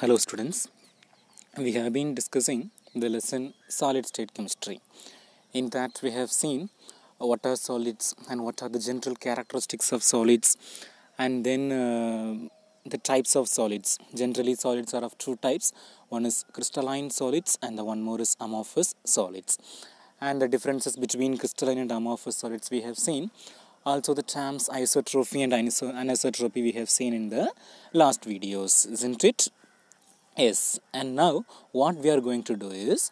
Hello students, we have been discussing the lesson solid state chemistry. In that we have seen what are solids and what are the general characteristics of solids, and then the types of solids. Generally solids are of two types. One is crystalline solids and the one more is amorphous solids. And the differences between crystalline and amorphous solids we have seen. Also the terms isotropy and anisotropy we have seen in the last videos, isn't it? Yes, and now what we are going to do is,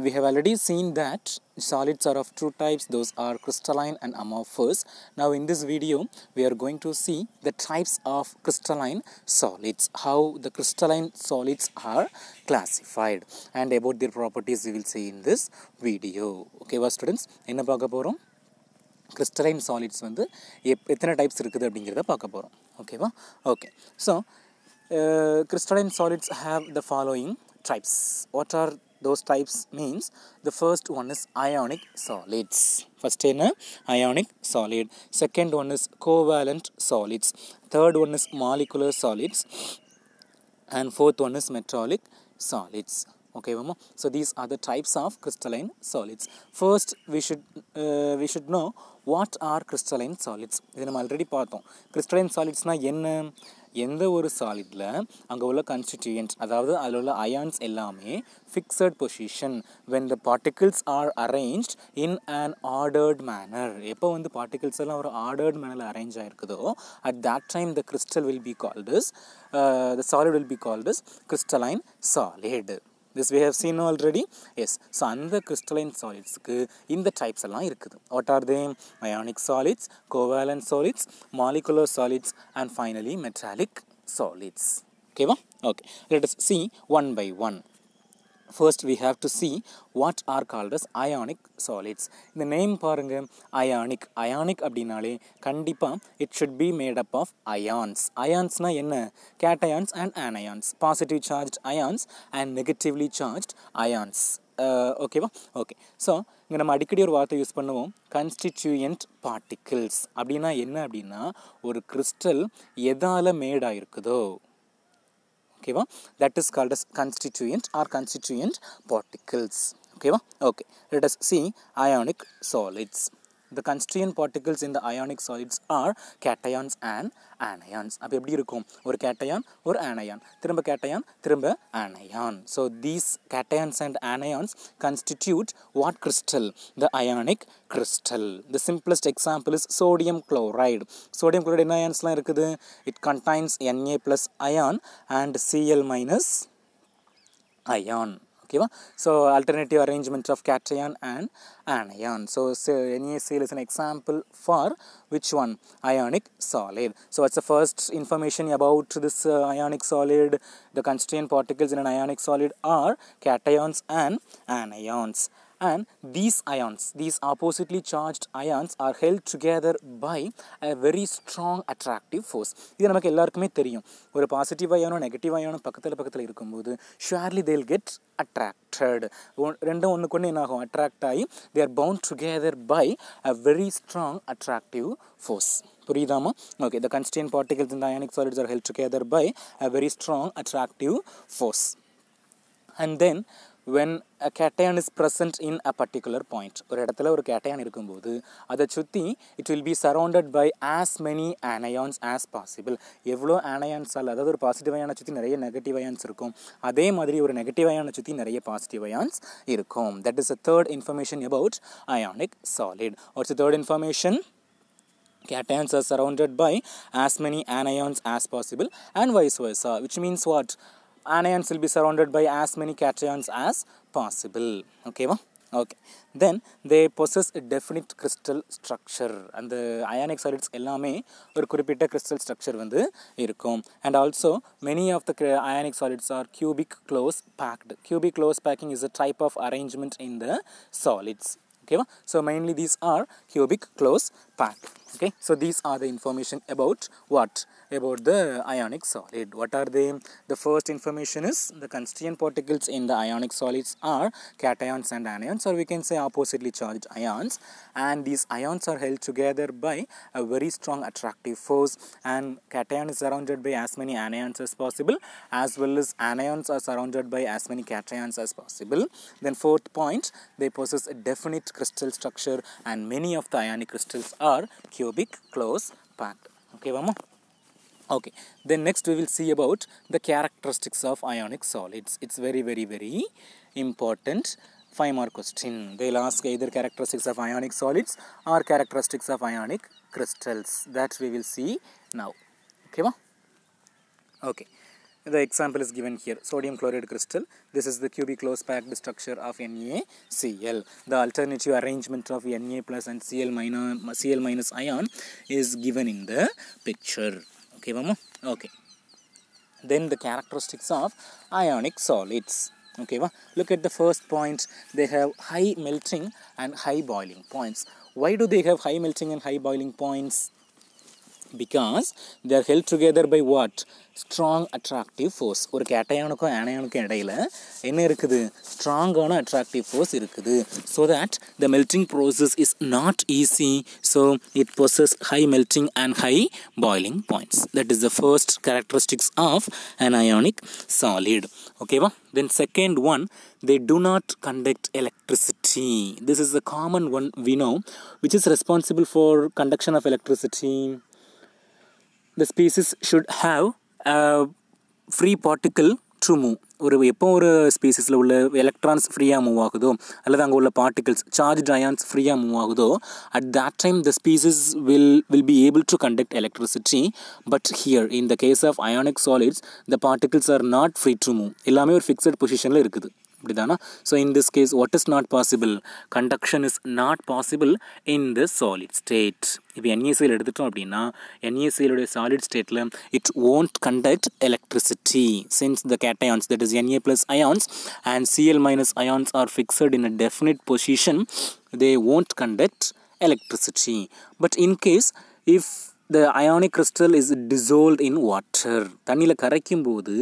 we have already seen that solids are of two types, those are crystalline and amorphous. Now in this video, we are going to see the types of crystalline solids, how the crystalline solids are classified, and about their properties we will see in this video. Okay, students, என்ன பார்க்க போறோம்? Crystalline solids வந்து எத்தனை types இருக்குது அப்படிங்கறத பார்க்க போறோம். ஓகேவா? Okay. So, crystalline solids have the following types. What are those types means? The first one is ionic solids. First one ionic solid. Second one is covalent solids. Third one is molecular solids. And fourth one is metallic solids. Okay, so these are the types of crystalline solids. First, we should know what are crystalline solids. இது நம்ம already பார்த்தோம். Crystalline solidsனா என்ன? எந்த ஒரு சாலிட்ல அங்க உள்ள constituent, அதாவது அதில் உள்ள ions எல்லாமே fixed position when the particles are arranged in an ordered manner. எப்போ வந்து particles எல்லாம் ஒரு ordered mannerல arrange ஆயிருக்குதோ, at that time the crystal will be called as the solid will be called as crystalline solid. This we have seen already. Yes. So, அந்த crystalline solids in the types எல்லாம் இருக்குது. What are they? Ionic solids, covalent solids, molecular solids, and finally metallic solids. Okay, okay. Let us see one by one. First, we have to see what are called as ionic solids. The name பாருங்க, ionic. Ionic அப்படினாலே கண்டிப்பா it should be made up of ions. Ionsனா என்ன? Cations and anions. Positive charged ions and negatively charged ions. ஓகேவா? Okay. So இங்கே நம்ம அடிக்கடி ஒரு வார்த்தை யூஸ் பண்ணுவோம், constituent particles. அப்படின்னா என்ன அப்படின்னா, ஒரு கிறிஸ்டல் எதால mat ஆயிருக்குதோ, okay, that is called as constituent or constituent particles. Okay, okay. Let us see ionic solids. The constituent particles in the ionic solids are cations and anions. அப்ப எப்படி இருக்கும்? ஒரு cation, ஒரு anion. திரும்ப cation, திரும்ப anion. So these cations and anions constitute what crystal? The ionic crystal. The simplest example is sodium chloride. Sodium chloride என்ன ionsலாம் இருக்குது? It contains Na plus ion and Cl minus ion. Okay, so alternative arrangement of cation and anion. So NaCl is an example for which one? Ionic solid. So what's the first information about this ionic solid? The constituent particles in an ionic solid are cations and anions. And these ions, these oppositely charged ions, are held together by a very strong attractive force. இது நமக்கு எல்லாருக்குமே தெரியும். ஒரு positive அயானோ negative அயானோ பக்கத்தில் இருக்கும்போது surely they'll get attracted. ரெண்டும் ஒன்றுக்கு ஒன்று என்ன ஆகும்? அட்ராக்ட் ஆகி they are bound together by a very strong attractive force. புரியுதாமா? Okay, the constituent particles in the ionic solids are held together by a very strong attractive force. And then when a cation is present in a particular point, ஒரு இடத்துல ஒரு cation இருக்கும்போது அதை சுற்றி it will be surrounded by as many anions as possible. எவ்வளோ anions அதாவது ஒரு positive அயானை சுற்றி நிறைய நெகட்டிவ் அயான்ஸ் இருக்கும், அதே மாதிரி ஒரு நெகட்டிவ் அயானை சுற்றி நிறைய பாசிட்டிவ் அயான்ஸ் இருக்கும். That is the third information about ionic solid. What's the third information? Cations are surrounded by as many anions as possible and vice versa, which means what? Anions will be surrounded by as many cations as possible. Okay, okay. Then they possess a definite crystal structure. And the ionic solids எல்லாமே ஒரு குறிப்பிட்ட crystal structure வந்து இருக்கும். And also many of the ionic solids are cubic close packed. Cubic close packing is a type of arrangement in the solids. Okay, so mainly these are cubic close packed. Okay, so these are the information about what? About the ionic solid. What are they? The first information is the constituent particles in the ionic solids are cations and anions, or we can say oppositely charged ions, and these ions are held together by a very strong attractive force, and cation is surrounded by as many anions as possible, as well as anions are surrounded by as many cations as possible. Then fourth point, they possess a definite crystal structure, and many of the ionic crystals are cubic close packed. Okay, Vama? Okay, then next we will see about the characteristics of ionic solids. It's very, very, very important 5-mark question. They'll ask either characteristics of ionic solids or characteristics of ionic crystals. That we will see now. Okay, Vama? Okay. The example is given here. Sodium chloride crystal. This is the cubic close packed structure of NaCl. The alternative arrangement of Na plus and Cl minus ion is given in the picture. Okay, Mama? Okay. Then the characteristics of ionic solids. Okay, look at the first point. They have high melting and high boiling points. Why do they have high melting and high boiling points? Because they are held together by what? Strong attractive force. ஒரு கேட்டயானுக்கும் ஆனயானுக்கும் இடையில என்ன இருக்குது? ஸ்ட்ராங்கான attractive force இருக்குது. So that the melting process is not easy. So it possesses high melting and high boiling points. That is the first characteristics of an ionic solid. Okay, then second one, they do not conduct electricity. This is the common one we know, which is responsible for conduction of electricity. The species should have a free particle to move. எப்போ ஒரு ஸ்பீசிஸில் உள்ள electrons ஃப்ரீயாக move ஆகுதோ அல்லது அங்கே உள்ள particles charged ions ஃப்ரீயாக move ஆகுதோ at that time the species will be able to conduct electricity. But here in the case of ionic solids, the particles are not free to move. எல்லாமே ஒரு fixed பொசிஷனில் இருக்குது. So in this case, what is not possible? Conduction is not possible in the solid state. If NaCl எடுத்துட்டோம் அப்படின்னா NaCl உடைய solid stateல it won't conduct electricity, since the cations, that is Na plus ions and Cl minus ions, are fixed in a definite position. They won't conduct electricity. But in case if the ionic crystal is dissolved in water, தண்ணியில் கரைக்கும் போது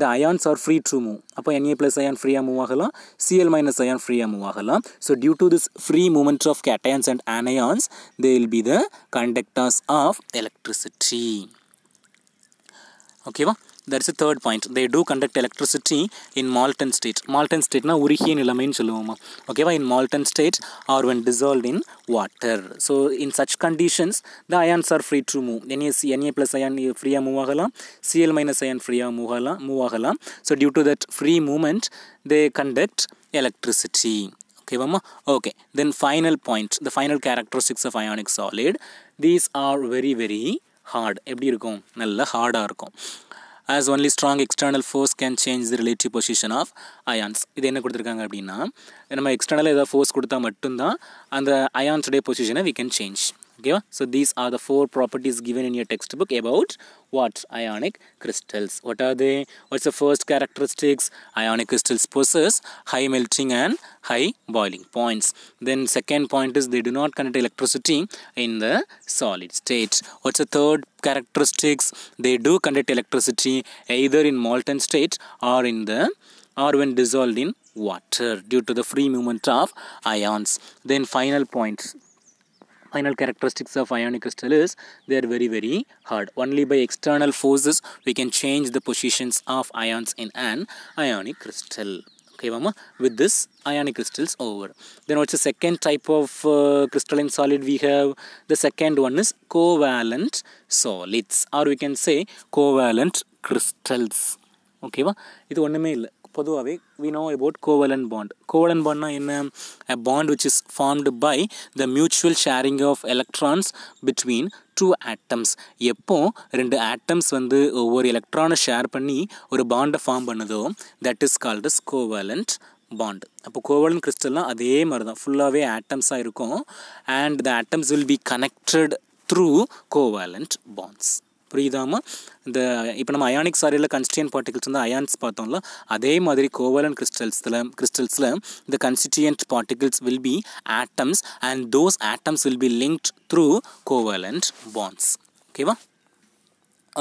the ions are free to move. அப்போ Na plus ion ஃப்ரீயாக move ஆகலாம், Cl minus ion ஃப்ரீயாக move ஆகலாம். So due to this free movement of cations and anions, they will be the conductors of electricity. Okay, that's the third point. They do conduct electricity in molten state. Molten state na உருகிய நிலைமைன்னு சொல்லுவோமா. Okay, in molten state or when dissolved in water. So in such conditions the ions are free to move. Na plus ion ஃப்ரீயாக move ஆகலாம், Cl minus ion ஃப்ரீயாக move ஆகலாம். So due to that free movement they conduct electricity. Okay, Mama? Okay. Then final point, the final characteristics of ionic solid. These are very, very hard. எப்படி இருக்கும்? நல்ல ஹார்டாக இருக்கும். As only strong external force can change the relative position of ions. இது என்ன கொடுத்துருக்காங்க அப்படின்னா, நம்ம எக்ஸ்டர்னலாக ஏதாவது ஃபோர்ஸ் கொடுத்தா மட்டும்தான் அந்த அயான்ஸுடைய பொசிஷனை we can change. Okay, so these are the 4 properties given in your textbook about what? Ionic crystals. What are they? What's the first characteristics? Ionic crystals possess high melting and high boiling points. Then second point is they do not conduct electricity in the solid state. What's the third characteristics? They do conduct electricity either in molten state or when dissolved in water due to the free movement of ions. Then final characteristics of ionic crystal is they are very, very hard. Only by external forces we can change the positions of ions in an ionic crystal. Okay, Mama? With this, ionic crystals over. Then what's the second type of crystalline solid we have? The second one is covalent solids, or we can say covalent crystals. Okay, இது ஒன்றுமே இல்லை. பொதுவாகவே we know about covalent bond. Covalent bond என்ன? A bond which is formed by the mutual sharing of electrons between two atoms. எப்போ ரெண்டு atoms வந்து ஒவ்வொரு எலக்ட்ரானை ஷேர் பண்ணி ஒரு பாண்டை ஃபார்ம் பண்ணுதோ that is called as covalent bond. அப்போ கோவலன் கிறிஸ்டல்லாம் அதே மாதிரி தான், ஃபுல்லாகவே ஆட்டம்ஸாக இருக்கும், and the atoms will be connected through covalent bonds. புரியுதாமா? இந்த இப்போ நம்ம அயானிக் சாலிடில் கன்ஸ்டிடியன்ட் பார்ட்டிகல்ஸ் வந்து அயான்ஸ் பார்த்தோம்ல, அதே மாதிரி கோவலன்ட் கிறிஸ்டல்ஸில் the constituent particles will be atoms and those atoms will be linked through covalent bonds. Okay va?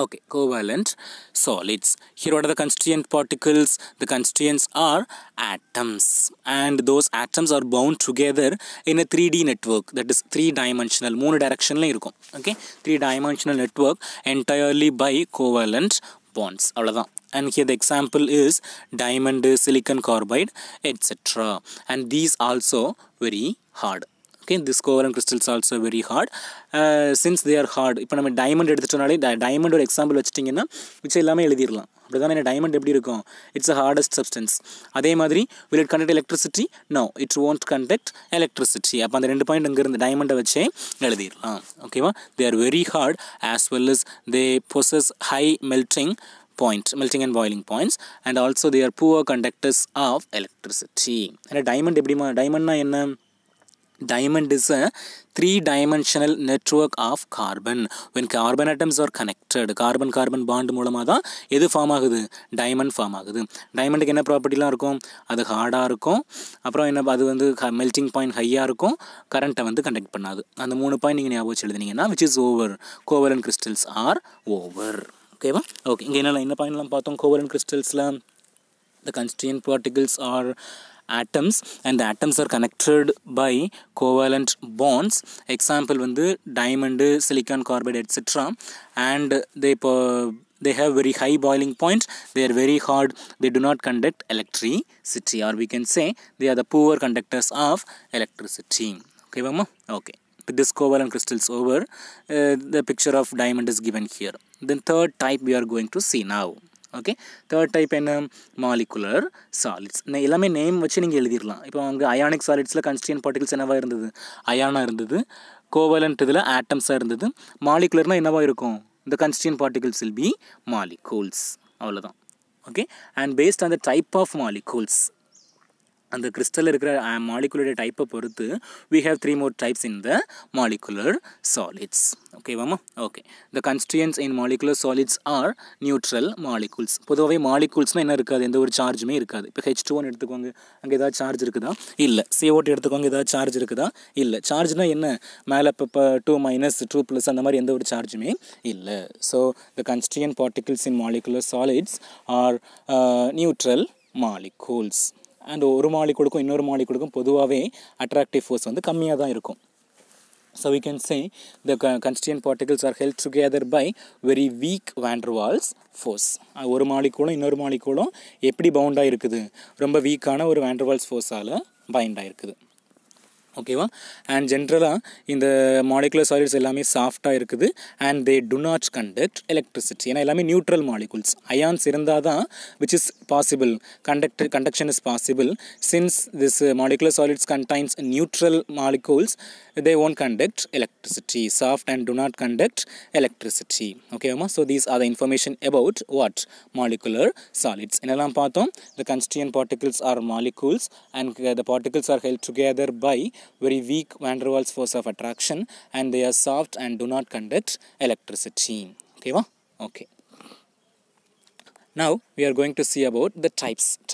Okay, covalent solids. Here what are the constituent particles? The constituents are atoms and those atoms are bound together in a 3D network, that is 3-dimensional, 3 direction la irukum. Okay, 3-dimensional network entirely by covalent bonds. Avladhan. And here the example is diamond, silicon carbide, etc. And these also very hard. Okay, this covalent crystals also very hard. Since they are hard, இப்போ நம்ம diamond எடுத்துட்டோம்னாலே diamond ஒரு example வச்சிட்டிங்கன்னா மிச்சம் எல்லாமே எழுதிடலாம். அப்படி தானே diamond எப்படி இருக்கும்? It's a hardest substance. அதே மாதிரி will it conduct electricity? No, it won't conduct electricity. அப்போ அந்த 2 பாயிண்ட் இங்கேருந்து டைமண்டை வச்சே எழுதிடலாம். ஓகேவா? they are very hard as well as they possess high melting and boiling points, and also they are poor conductors of electricity. and diamond எப்படிமா? டைமண்ட்னா என்ன? Diamond is a 3-dimensional network of carbon. When carbon atoms are connected, carbon bond மூலமாக தான் எது form ஆகுது? Diamond form ஆகுது. டைமண்டுக்கு என்ன ப்ராப்பர்ட்டிலாம் இருக்கும்? அது ஹார்டாக இருக்கும், அப்புறம் என்ன, அது வந்து மெல்ட்டிங் பாயிண்ட் ஹையாக இருக்கும், கரண்ட்டை வந்து கண்டக்ட் பண்ணாது. அந்த 3 பாயிண்ட் நீங்கள் ஞாபகம் வச்சு எழுதுனீங்கன்னா which is over. Covalent crystals are over. ஓகேவா? ஓகே, இங்கே என்ன பாயிண்ட்லாம் பார்த்தோம்? கோவலன்ட் கிறிஸ்டல்ஸில் the constituent particles are atoms and the atoms are connected by covalent bonds. Example வந்து diamond, silicon carbide, etc. and they have very high boiling point, they are very hard, they do not conduct electricity, or we can say they are the poor conductors of electricity. Okay mama? Okay, this covalent crystals over. The picture of diamond is given here. Then third type we are going to see now. Okay, third type என்ன? Molecular solids. எல்லாமே name வச்சு நீங்கள் எழுதிடலாம். இப்போ அங்கே ionic சாலிட்ஸில் கன்ஸ்டிடியன்ட் particles என்னவாக இருந்தது? அயானாக இருந்தது. கோவலண்ட் இதில் ஆட்டம்ஸாக இருந்தது. மாலிகுலர்னால் என்னவாக இருக்கும்? இந்த constituent particles will be molecules. அவ்வளோதான். Okay, and based on the type of molecules, அந்த கிறிஸ்டலில் இருக்கிற மாலிகுலர் டைப்பை பொறுத்து we have 3 more types in the molecular solids. ஓகேவாமா? Okay, the constituents in molecular solids are neutral molecules. பொதுவாகவே மாலிகூல்ஸ்னால் என்ன இருக்காது? எந்த ஒரு சார்ஜுமே இருக்காது. இப்போ H2O எடுத்துக்கோங்க, அங்கே ஏதாவது சார்ஜ் இருக்குதா? இல்லை. CO2 எடுத்துக்கோங்க, ஏதாவது சார்ஜ் இருக்குதா? இல்லை. சார்ஜ்னால் என்ன? மேலே இப்போ 2- 2+ அந்த மாதிரி எந்த ஒரு சார்ஜுமே இல்லை. So the constituent particles in molecular solids are neutral molecules. And ஒரு மாலிகுலுக்கும் இன்னொரு மாலிகுலுக்கும் பொதுவாகவே அட்ராக்டிவ் ஃபோர்ஸ் வந்து கம்மியாக தான் இருக்கும். So we can say the constituent particles are held together by very weak van der Waals force. ஒரு மாலிகுலும் இன்னொரு மாலிகுலும் எப்படி பவுண்டாக இருக்குது? ரொம்ப வீக்கான ஒரு van der Waals ஃபோர்ஸால் பைண்டாக இருக்குது. ஓகேவா? அண்ட் ஜென்ரலாக இந்த மாலிகுலர் சாலிட்ஸ் எல்லாமே சாஃப்டாக இருக்குது and they to not conduct electricity. ஏன்னா எல்லாமே நியூட்ரல் மாலிகுல்ஸ். அயான்ஸ் இருந்தால் தான் which is possible, conduction is possible. Since this molecular solids contains neutral molecules, they won't conduct electricity, soft and do not conduct electricity. Okay amma? So these are the information about what? Molecular solids. என்னெல்லாம் பார்த்தோம்? The constituent particles are molecules and the particles are held together by very weak van der Waals force of attraction and they are soft and do not conduct electricity. Okay va? Okay. Now we are going to see about the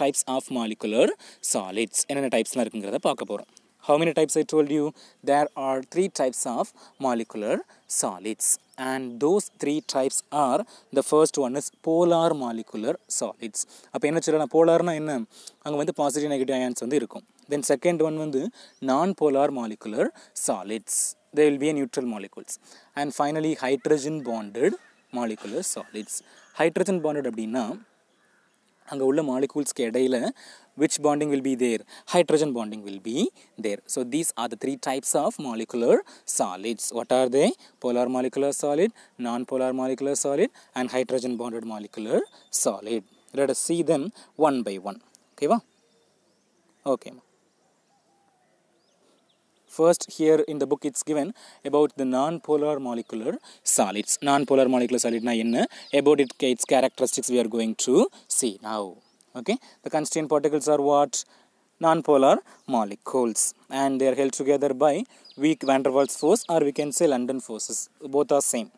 types of molecular solids. என்னென்ன டைப்ஸ்லாம் இருக்குங்கிறத பார்க்க போகிறோம். How many types I told you? There are 3 types of molecular solids and those 3 types are, the first one is polar molecular solids. அப்போ என்ன சொல்லலாம்? போலார்னா என்ன? அங்கே வந்து பாசிட்டிவ் நெகட்டிவ் அயான்ஸ் வந்து இருக்கும். Then second one வந்து non-polar molecular solids. They will be a neutral molecules. And finally hydrogen bonded molecular solids. Hydrogen bonded அப்படின்னா அங்கே உள்ள மாலிகூல்ஸ்க்கு இடையில் which bonding will be there? Hydrogen bonding will be there. So these are the 3 types of molecular solids. What are they? Polar molecular solid, non-polar molecular solid and hydrogen bonded molecular solid. Let us see them one by one. Okay va? Okay. First here in the book it's given about the non-polar molecular solids. Non-polar molecular solid na enna? About its characteristics we are going to see now. Okay, the constituent particles are what? Non-polar molecules and they are held together by weak van der Waals force or we can say London forces. Both are same.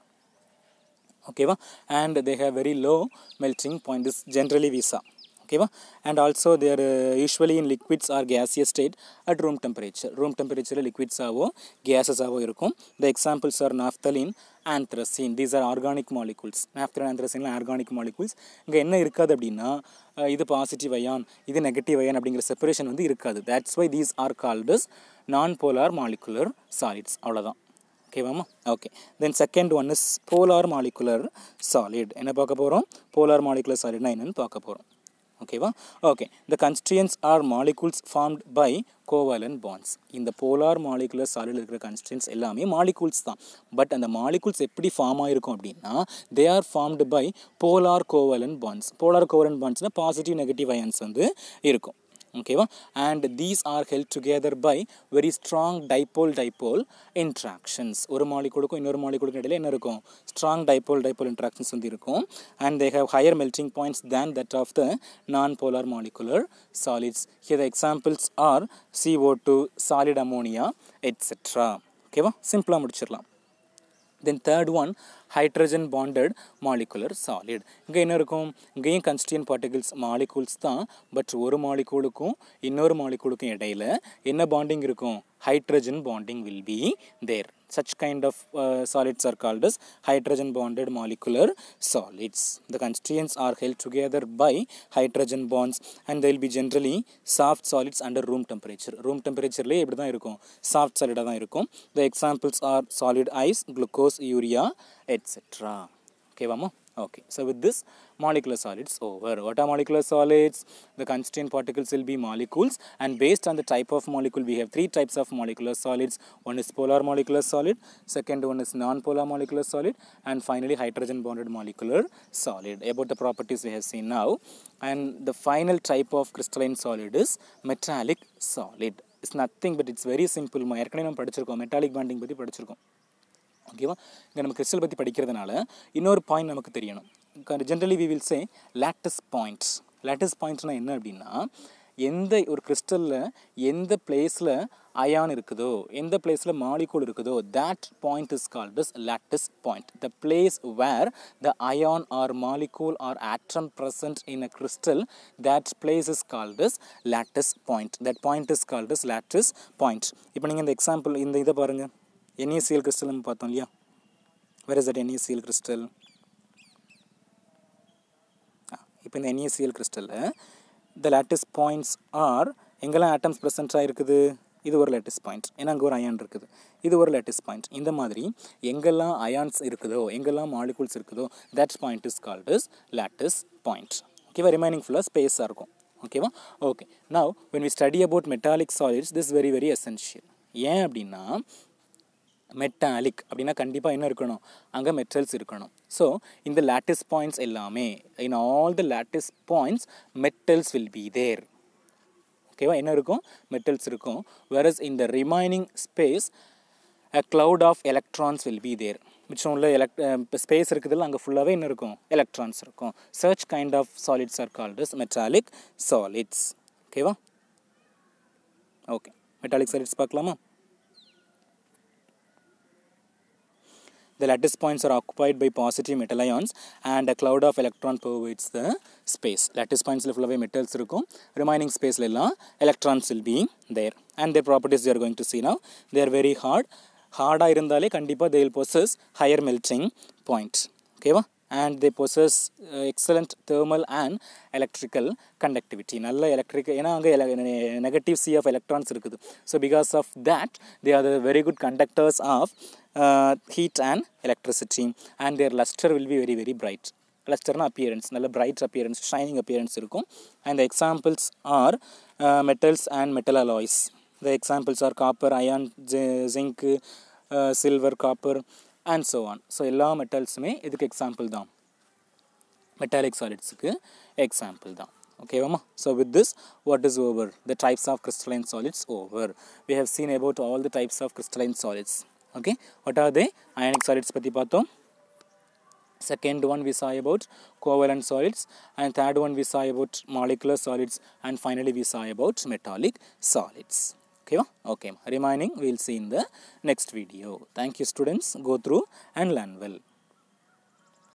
okay va, and they have very low melting point. This generally we saw, okay va, and also they are usually in liquids or gaseous state at room temperature liquids avo gases avo irukum. The examples are naphthalene, anthracene. These are organic molecules. Naphthalene, anthracene organic molecules. இங்க என்ன இருக்காது அப்படின்னா இது positive ion இது negative ion அப்படிங்கிற separation வந்து இருக்காது. that's why these are called as non polar molecular solids. அவ்வளவுதான். okay வாமா. okay, then second one is polar molecular solid. என்ன பார்க்க போறோம்? polar molecular solid னா என்னன்னு பார்க்க போறோம். okay va, okay, the constituents are molecules formed by covalent bonds. இந்த polar molecular solid இருக்கிற constituents எல்லாமே molecules தான். பட் அந்த molecules எப்படி ஃபார்ம் ஆயிருக்கும் அப்படின்னா they are formed by polar covalent bonds. polar covalent bondsனா பாசிட்டிவ் நெகட்டிவ் அயான்ஸ் வந்து இருக்கும். okay va, and these are held together by very strong dipole interactions. ஒரு மாலிகூலுக்கும் இன்னொரு மாலிகூலுக்கும் இடையில என்ன இருக்கும்? strong dipole interactions வந்து இருக்கும். and they have higher melting points than that of the non polar molecular solids. here the examples are CO2, solid ammonia, etc. okay va, simple முடிச்சிரலாம். then third one, hydrogen bonded molecular solid. இங்கே என்ன இருக்கும்? இங்கேயும் constituent particles molecules தான். But ஒரு மாலிகூலுக்கும் இன்னொரு மாலிகூலுக்கும் இடையில என்ன bonding இருக்கும்? hydrogen bonding will be there. such kind of solids are called as hydrogen bonded molecular solids. the constituents are held together by hydrogen bonds and they will be generally soft solids under room temperature. room temperature ல இப்படி தான் இருக்கும், soft solid தான் இருக்கும். the examples are solid ice, glucose, urea, etc. okay வாமா. okay, so with this molecular solids over. what are molecular solids? the constituent particles will be molecules, and based on the type of molecule we have three types of molecular solids. one is polar molecular solid, second one is non-polar molecular solid, and finally hydrogen bonded molecular solid. about the properties we have seen now, and the final type of crystalline solid is metallic solid. it's nothing but it's very simple. ஏற்கனவே நம்ம படிச்சிருக்கோம், metallic bonding பற்றி படிச்சிருக்கோம். ஓகேவா, இங்கே நம்ம crystal பற்றி படிக்கிறதுனால இன்னொரு பாயிண்ட் நமக்கு தெரியணும். Generally we will say lattice points. Lattice பாயிண்ட்ஸ்னா என்ன அப்படின்னா எந்த ஒரு கிறிஸ்டலில் எந்த பிளேஸில் அயான் இருக்குதோ எந்த பிளேஸில் மாலிகூல் இருக்குதோ that point is called as lattice point. the place where the ion or molecule or atom present in a crystal, that place is called as lattice point. that point is called as lattice point. இப்போ நீங்கள் இந்த example இந்த இதை பாருங்கள், NaCl crystal நம்ம பார்த்தோம் இல்லையா? where is that NaCl crystal? இப்போ இந்த NaCl crystal the lattice points are எங்கெல்லாம் atoms present இருக்குது? இது ஒரு lattice point, ஏன்னா அங்கே ஒரு அயான் இருக்குது. இது ஒரு lattice point. இந்த மாதிரி எங்கெல்லாம் அயான்ஸ் இருக்குதோ எங்கெல்லாம் மாலிகூல்ஸ் இருக்குதோ that point is called as lattice point. ஓகேவா, ரிமைனிங் ஃபுல்லாக ஸ்பேஸாக இருக்கும். ஓகேவா, okay. now when we study about metallic solids, this is very very essential. ஏன் அப்படின்னா மெட்டாலிக் அப்படின்னா கண்டிப்பாக என்ன இருக்கணும்? அங்கே மெட்டல்ஸ் இருக்கணும். ஸோ இந்த லாட்டிஸ் பாயிண்ட்ஸ் எல்லாமே in all the lattice points metals will be there. ஓகேவா, என்ன இருக்கும்? மெட்டல்ஸ் இருக்கும். whereas in the remaining space a cloud of electrons will be there. மிச்சம் உள்ள ஸ்பேஸ் இருக்குதுல்ல அங்கே ஃபுல்லாகவே என்ன இருக்கும்? எலக்ட்ரான்ஸ் இருக்கும். such kind of solids are called as metallic solids. ஓகேவா, ஓகே. மெட்டாலிக் solids பார்க்கலாமா? the lattice points are occupied by positive metal ions and a cloud of electron pervades the space. lattice points la full metals irukum, remaining space la ella electrons will be there, and their properties we are going to see now. they are very hard ah irundale kandipa they will possess higher melting point. okay va, and they possess excellent thermal and electrical conductivity. நல்ல electric, ஏன்னா அங்கே negative sea of electrons இருக்குது. So because of that they are the very good conductors of heat and electricity, and their luster will be very very bright. lusterனா appearance, நல்ல bright appearance, shining appearance இருக்கும். and the examples are metals and metal alloys. the examples are copper, iron, zinc, silver, copper and so on. so எல்லா மெட்டல்ஸுமே இதுக்கு example தான், metallic சாலிட்ஸுக்கு example தான். okay mama, so with this what is over? the types of crystalline solids over. we have seen about all the types of crystalline solids. okay, what are they? ionic solids பத்தி பார்த்தோம். second one we saw about covalent solids, and third one we saw about molecular solids, and finally we saw about metallic solids. okay, okay, remaining we will see in the next video. thank you students, go through and learn well.